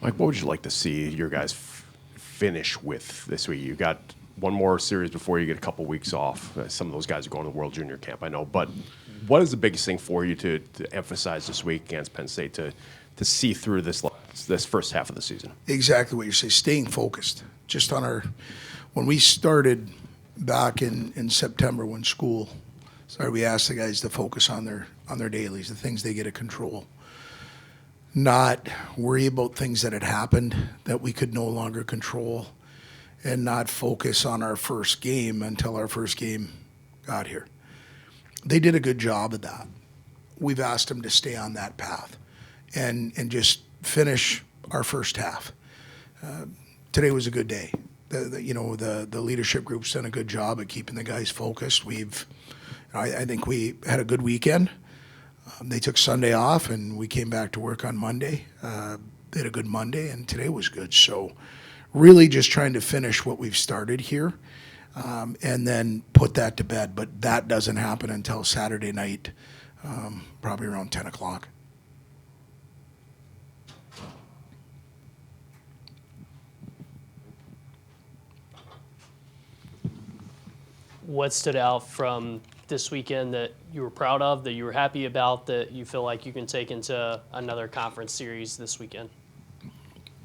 Mike, what would you like to see your guys finish with this week? You got one more series before you get a couple weeks off. Some of those guys are going to the World Junior Camp, I know. But what is the biggest thing for you to emphasize this week against Penn State to see through this first half of the season? Exactly what you're saying. Staying focused. Just on when we started back in September when school started, we asked the guys to focus on their dailies, the things they get to control. Not worry about things that had happened that we could no longer control, and not focus on our first game until our first game got here. They did a good job of that. We've asked them to stay on that path and just finish our first half. Today was a good day. The leadership group's done a good job at keeping the guys focused. I think we had a good weekend. They took Sunday off, and we came back to work on Monday. They had a good Monday, and today was good. So really just trying to finish what we've started here, and then put that to bed. But that doesn't happen until Saturday night, probably around 10 o'clock. What stood out from this weekend that you were proud of, that you were happy about, that you feel like you can take into another conference series this weekend?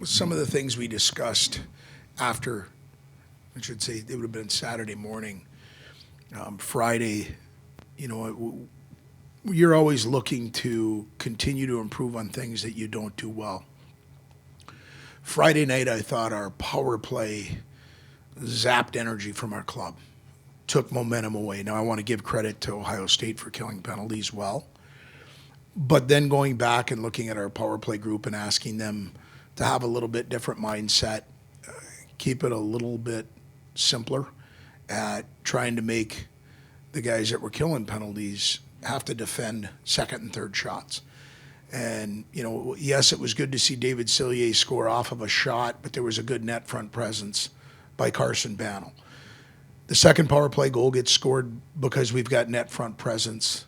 Some of the things we discussed after, I should say, it would have been Saturday morning. Friday, you're always looking to continue to improve on things that you don't do well. Friday night, I thought our power play zapped energy from our club, took momentum away. Now, I want to give credit to Ohio State for killing penalties well. But then going back and looking at our power play group and asking them to have a little bit different mindset, keep it a little bit simpler at trying to make the guys that were killing penalties have to defend second and third shots. And, yes, it was good to see David Cillier score off of a shot, but there was a good net front presence by Carson Bannell. The second power play goal gets scored because we've got net front presence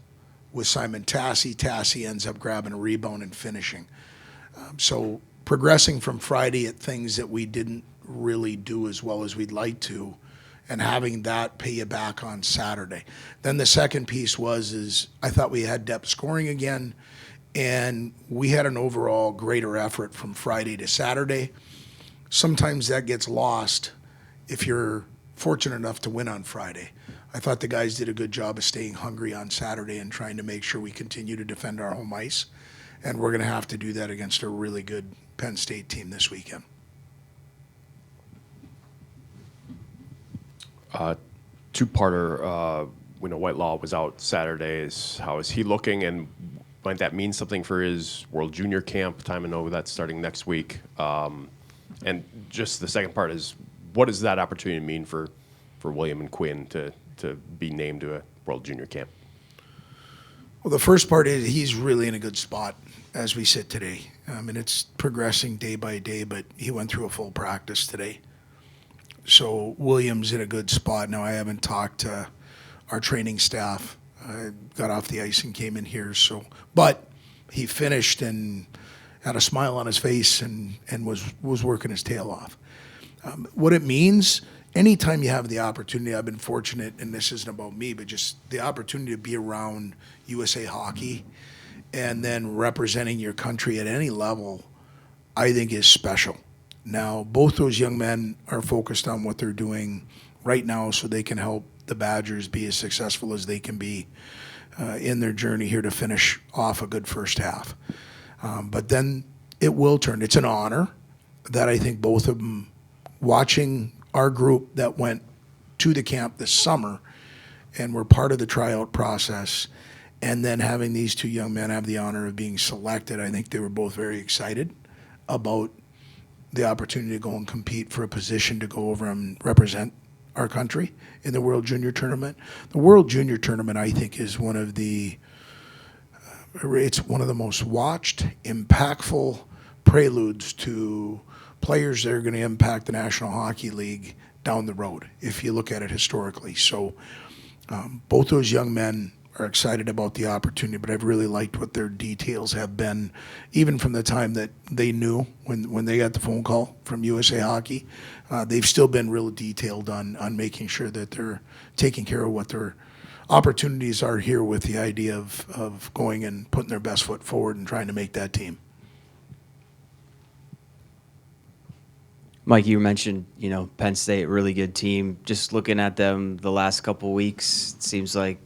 with Simon Tassi. Tassi ends up grabbing a rebound and finishing. So progressing from Friday at things that we didn't really do as well as we'd like to, and having that pay you back on Saturday. Then the second piece is I thought we had depth scoring again, and we had an overall greater effort from Friday to Saturday. Sometimes that gets lost if you're fortunate enough to win on Friday. I thought the guys did a good job of staying hungry on Saturday and trying to make sure we continue to defend our home ice. And we're going to have to do that against a really good Penn State team this weekend. Two-parter. We know Whitelaw was out Saturdays. How is he looking, and might that mean something for his World Junior Camp time? I know that's starting next week. And just the second part is, what does that opportunity mean for William and Quinn to be named to a World Junior Camp? Well, the first part is he's really in a good spot as we sit today. And it's progressing day by day, but he went through a full practice today. So William's in a good spot. Now, I haven't talked to our training staff. I got off the ice and came in here. But he finished and had a smile on his face and was working his tail off. What it means, anytime you have the opportunity, I've been fortunate, and this isn't about me, but just the opportunity to be around USA Hockey and then representing your country at any level, I think is special. Now, both those young men are focused on what they're doing right now so they can help the Badgers be as successful as they can be in their journey here to finish off a good first half. But then it will turn. It's an honor that I think both of them, watching our group that went to the camp this summer and were part of the tryout process, and then having these two young men have the honor of being selected, I think they were both very excited about the opportunity to go and compete for a position to go over and represent our country in the World Junior Tournament. The World Junior Tournament, I think, is one of the most watched, impactful preludes to players that are going to impact the National Hockey League down the road, if you look at it historically. So both those young men are excited about the opportunity, but I've really liked what their details have been, even from the time that they knew when they got the phone call from USA Hockey. They've still been real detailed on making sure that they're taking care of what their opportunities are here, with the idea of going and putting their best foot forward and trying to make that team. Mike, you mentioned, Penn State, really good team. Just looking at them the last couple weeks, it seems like,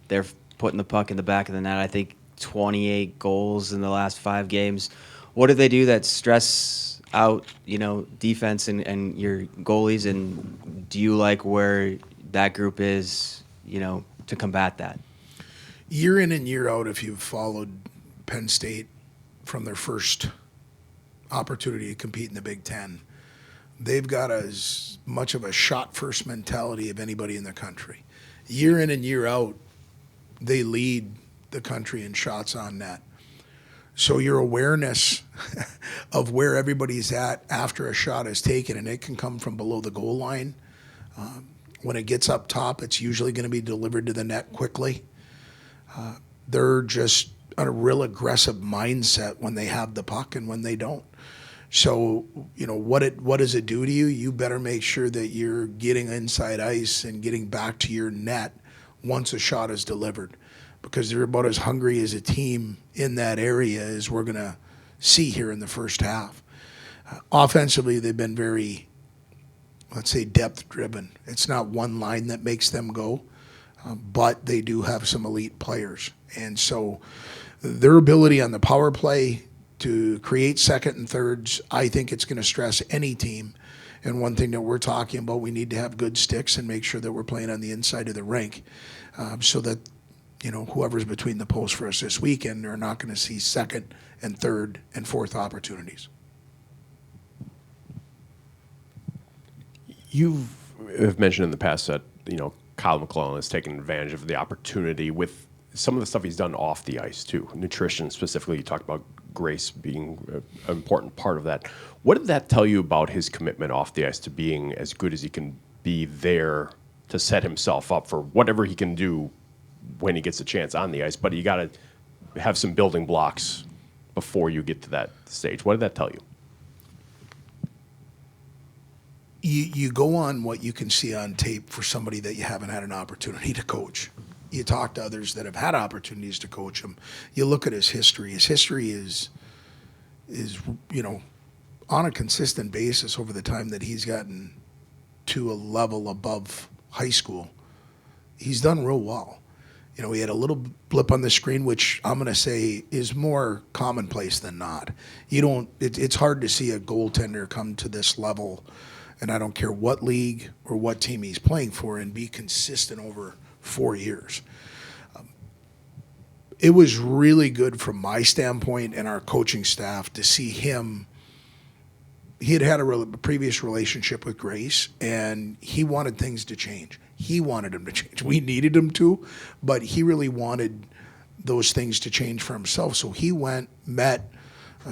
they're putting the puck in the back of the net. I think 28 goals in the last 5 games. What do they do that stress out, defense and your goalies? And do you like where that group is, to combat that? Year in and year out, if you've followed Penn State from their first opportunity to compete in the Big Ten, they've got as much of a shot-first mentality of anybody in the country. Year in and year out, they lead the country in shots on net. So your awareness of where everybody's at after a shot is taken, and it can come from below the goal line. When it gets up top, it's usually going to be delivered to the net quickly. They're just on a real aggressive mindset when they have the puck and when they don't. So, what does it do to you? You better make sure that you're getting inside ice and getting back to your net once a shot is delivered, because they're about as hungry as a team in that area as we're going to see here in the first half. Offensively, they've been very, let's say, depth-driven. It's not one line that makes them go, but they do have some elite players. And so their ability on the power play to create second and thirds, I think it's going to stress any team. And one thing that we're talking about, we need to have good sticks and make sure that we're playing on the inside of the rink, so that, whoever's between the posts for us this weekend are not going to see second and third and fourth opportunities. You have mentioned in the past that, Kyle McClellan has taken advantage of the opportunity with some of the stuff he's done off the ice too. Nutrition specifically, you talked about Grace being an important part of that. What did that tell you about his commitment off the ice to being as good as he can be there to set himself up for whatever he can do when he gets a chance on the ice? But you got to have some building blocks before you get to that stage. What did that tell you? You go on what you can see on tape for somebody that you haven't had an opportunity to coach. You talk to others that have had opportunities to coach him. You look at his history. His history is on a consistent basis over the time that he's gotten to a level above high school. He's done real well. He had a little blip on the screen, which I'm going to say is more commonplace than not. It's hard to see a goaltender come to this level, and I don't care what league or what team he's playing for, and be consistent over 4 years. It was really good from my standpoint and our coaching staff to see him. He had a previous relationship with Grace, and he wanted things to change. He wanted him to change. We needed him to, but he really wanted those things to change for himself. So he went,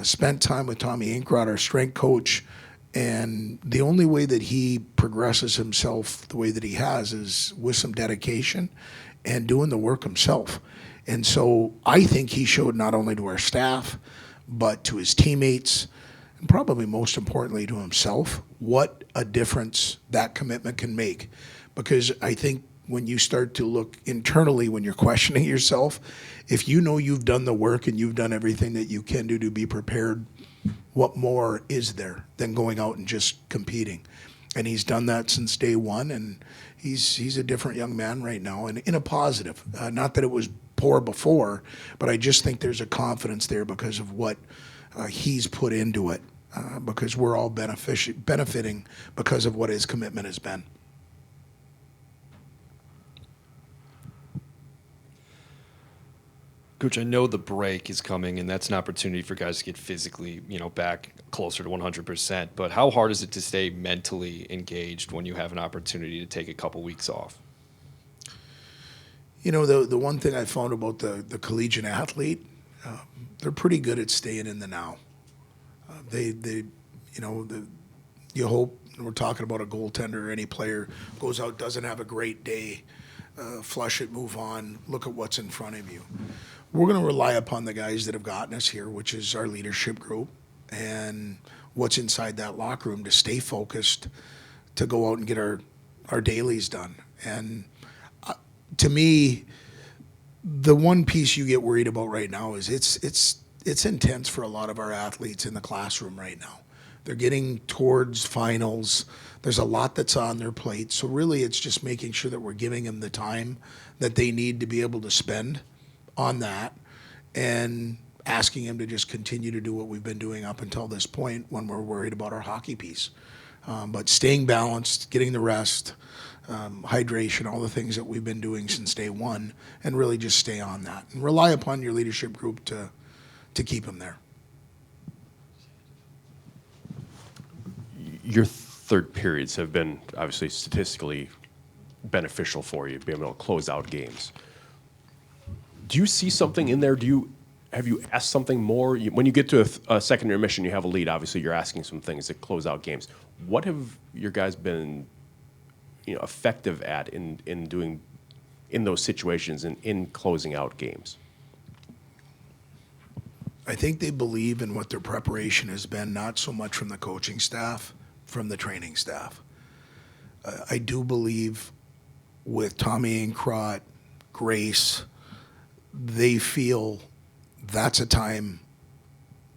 spent time with Tommy Inkrod, our strength coach, and the only way that he progresses himself the way that he has is with some dedication and doing the work himself. And so I think he showed not only to our staff, but to his teammates, and probably most importantly to himself, what a difference that commitment can make. Because I think when you start to look internally, when you're questioning yourself, if you know you've done the work and you've done everything that you can do to be prepared, what more is there than going out and just competing? And he's done that since day one, and he's a different young man right now, and in a positive. Not that it was poor before, but I just think there's a confidence there because of what he's put into it, because we're all benefiting because of what his commitment has been. Coach, I know the break is coming, and that's an opportunity for guys to get physically, back closer to 100%. But how hard is it to stay mentally engaged when you have an opportunity to take a couple weeks off? The one thing I found about the collegiate athlete, they're pretty good at staying in the now. You hope, we're talking about a goaltender or any player, goes out, doesn't have a great day, flush it, move on, look at what's in front of you. We're going to rely upon the guys that have gotten us here, which is our leadership group, and what's inside that locker room to stay focused, to go out and get our dailies done. And to me, the one piece you get worried about right now is it's intense for a lot of our athletes in the classroom right now. They're getting towards finals. There's a lot that's on their plate. So really it's just making sure that we're giving them the time that they need to be able to spend on that, and asking them to just continue to do what we've been doing up until this point when we're worried about our hockey piece. But staying balanced, getting the rest, hydration, all the things that we've been doing since day one, and really just stay on that and rely upon your leadership group to keep them there. Your third periods have been obviously statistically beneficial for you, being able to close out games. Do you see something in there? Have you asked something more? When you get to a second intermission, you have a lead. Obviously, you're asking some things that close out games. What have your guys been, effective at in doing in those situations and in closing out games? I think they believe in what their preparation has been, not so much from the coaching staff, from the training staff. I do believe with Tommy Ainkrot, Grace, they feel that's a time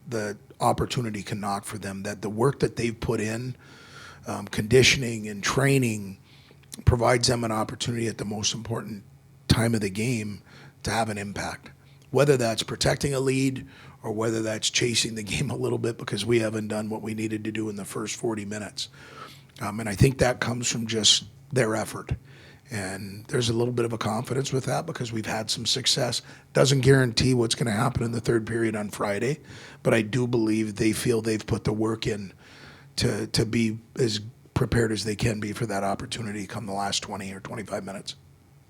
that opportunity can knock for them, that the work that they've put in, conditioning and training, provides them an opportunity at the most important time of the game to have an impact. Whether that's protecting a lead or whether that's chasing the game a little bit because we haven't done what we needed to do in the first 40 minutes. And I think that comes from just their effort. And there's a little bit of a confidence with that because we've had some success. Doesn't guarantee what's going to happen in the third period on Friday, but I do believe they feel they've put the work in to be as prepared as they can be for that opportunity come the last 20 or 25 minutes.